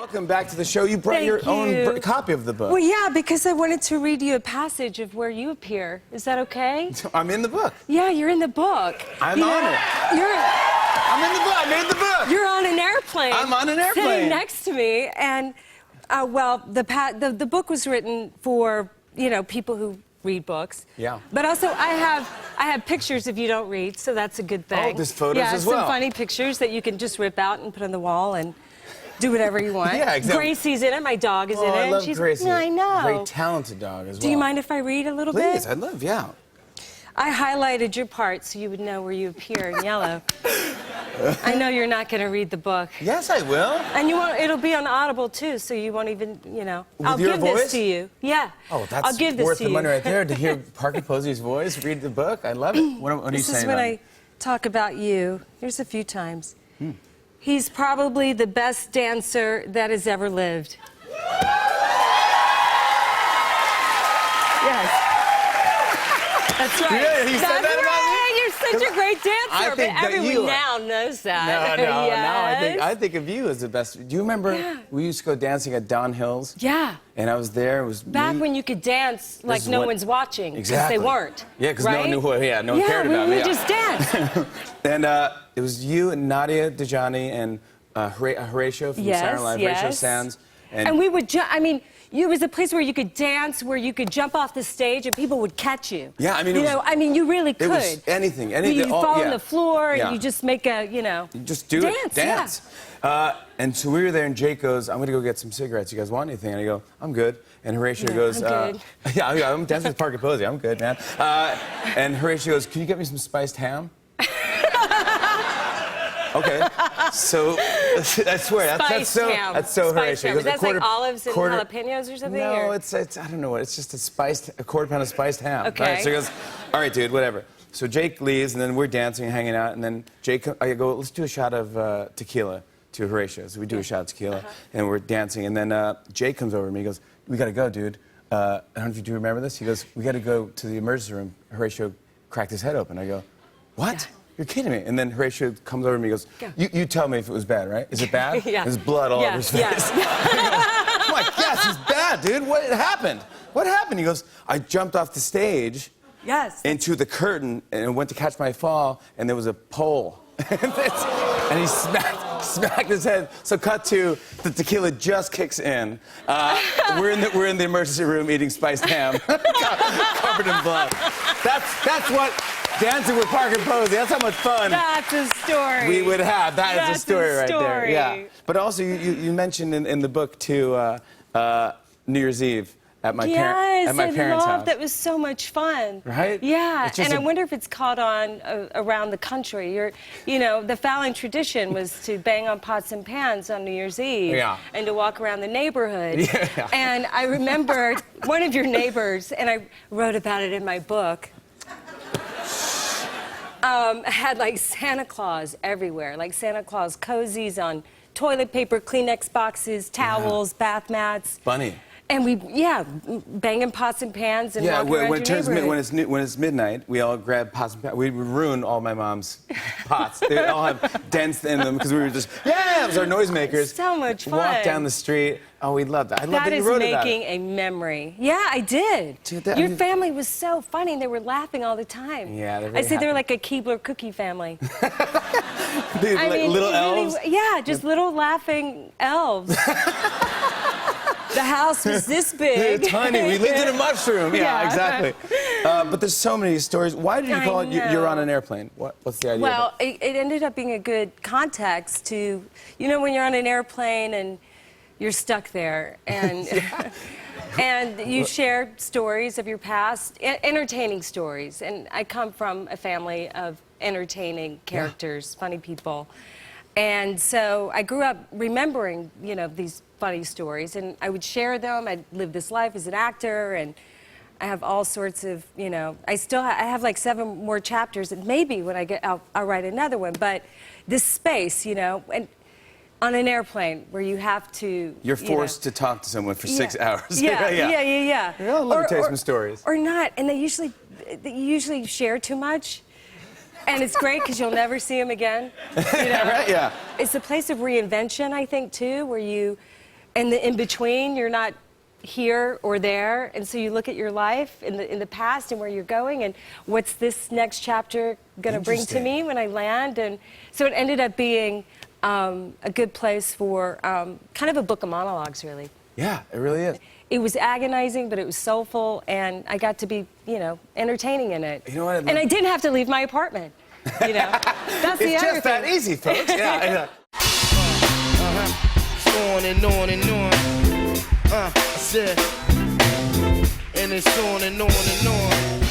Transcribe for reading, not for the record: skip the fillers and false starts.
Welcome back to the show. You brought your own copy of the book. Well, yeah, because I wanted to read you a passage of where you appear. Is that okay? I'm in the book. Yeah, you're in the book. I'm on it. I'm in the book. I made the book. You're on an airplane. I'm on an airplane. Sitting next to me, and well, the book was written for people who read books. Yeah. But also, I have pictures if you don't read, so that's a good thing. Oh, there's photos as well. Yeah, some funny pictures that you can just rip out and put on the wall and do whatever you want. Yeah, exactly. Gracie's in it. My dog is in it. I love Gracie. I know. Very talented dog as well. Do you mind if I read a little bit? Please, I'd love, yeah. I highlighted your part so you would know where you appear in yellow. I know you're not going to read the book. Yes, I will. And you won't. It'll be on Audible too, so you won't even, I'll your give voice? this to you. Yeah. Oh, that's I'll give this worth to the you. money right there to hear Parker Posey's voice read the book. I love it. What are you saying? This is when I talk about you. Here's a few times. He's probably the best dancer that has ever lived. Yes. That's right. Yeah, he said that about me? You're such a great dancer, but everyone now knows that. No, Yes. now I think of you as the best. Do you remember we used to go dancing at Don Hill's? Yeah. And I was there. It was back me. when you could dance like no one's watching. Exactly. Because they weren't. Yeah, because right? no one knew who. No one cared about me. We just danced. And it was you and Nadia Dejani and Horatio from Saturday Night Live, Horatio Sanz. And we would it was a place where you could dance, where you could jump off the stage and people would catch you. Yeah, I mean, you really could. It was anything. You fall on the floor and you just make You just do it. Dance. Yeah. And so we were there and Jake goes, I'm going to go get some cigarettes. You guys want anything? And I go, I'm good. And Horatio goes, I'm good. Yeah, I'm dancing with Parker Posey. I'm good, man. And Horatio goes, can you get me some spiced ham? Okay, so I swear that's so Horatio. That's like olives and jalapenos or something. No, it's I don't know what. It's just a quarter pound of spiced ham. Okay. Right, so he goes, all right, dude, whatever. So Jake leaves, and then we're dancing and hanging out, and then I go, let's do a shot of tequila to Horatio. So we do a shot of tequila, and we're dancing, and then Jake comes over to me. He goes, we gotta go, dude. I don't know if you do remember this. He goes, we gotta go to the emergency room. Horatio cracked his head open. I go, what? Yeah. You're kidding me. And then Horatio comes over to me and goes, you tell me if it was bad, right? Is it bad? Yeah. There's blood all over his face. I'm like, yes, it's bad, dude. What happened? What happened? He goes, I jumped off the stage into the curtain and went to catch my fall, and there was a pole. And he smacked his head. So cut to, the tequila just kicks in. We're in the emergency room eating spiced ham, covered in blood. That's what dancing with Parker Posey. That's how much fun. That's a story. We would have. That's a story right there. Yeah. But also, you mentioned in the book too, New Year's Eve. At my parents' house. That was so much fun. Right? Yeah, and I wonder if it's caught on around the country. The Fallon tradition was to bang on pots and pans on New Year's Eve and to walk around the neighborhood. Yeah. And I remember one of your neighbors, and I wrote about it in my book, had like Santa Claus everywhere, like Santa Claus cozies on toilet paper, Kleenex boxes, towels, bath mats. Funny. And we, banging pots and pans and walking around your neighborhood. When it's midnight, we all grab pots and pans. We would ruin all my mom's pots. They all have dents in them because we were just, it was our noisemakers. So much fun. Walk down the street. Oh, we loved that. I love that you wrote about it. That is making a memory. Yeah, I did. Dude, your family was so funny. They were laughing all the time. Yeah, they're very I say they're like a Keebler cookie family. Dude, little elves? Yeah, just little laughing elves. The house was this big. They're tiny. We lived in a mushroom. Yeah, exactly. But there's so many stories. Why did you call it You're on an Airplane? What's the idea? Well, it ended up being a good context to, when you're on an airplane and you're stuck there and and you share stories of your past, entertaining stories. And I come from a family of entertaining characters, funny people. And so I grew up remembering, these funny stories, and I would share them. I'd live this life as an actor, and I have all sorts of, I have like 7 more chapters, and maybe when I get out, I'll write another one. But this space, and on an airplane where you have to... You're forced to talk to someone for 6 hours. Yeah. Let me tell you some stories. Or not, and they usually share too much. And it's great because you'll never see them again. Right? Yeah. It's a place of reinvention, I think, too, where you and the in-between, you're not here or there, and so you look at your life in the past and where you're going, and what's this next chapter going to bring to me when I land, and so it ended up being a good place for kind of a book of monologues, really. Yeah, it really is. It was agonizing, but it was soulful, and I got to be, you know, entertaining in it. You know what? And I didn't have to leave my apartment. You know, that's the It's other just thing. that easy, folks. Yeah. On and on and on. I said, and it's on and on and on.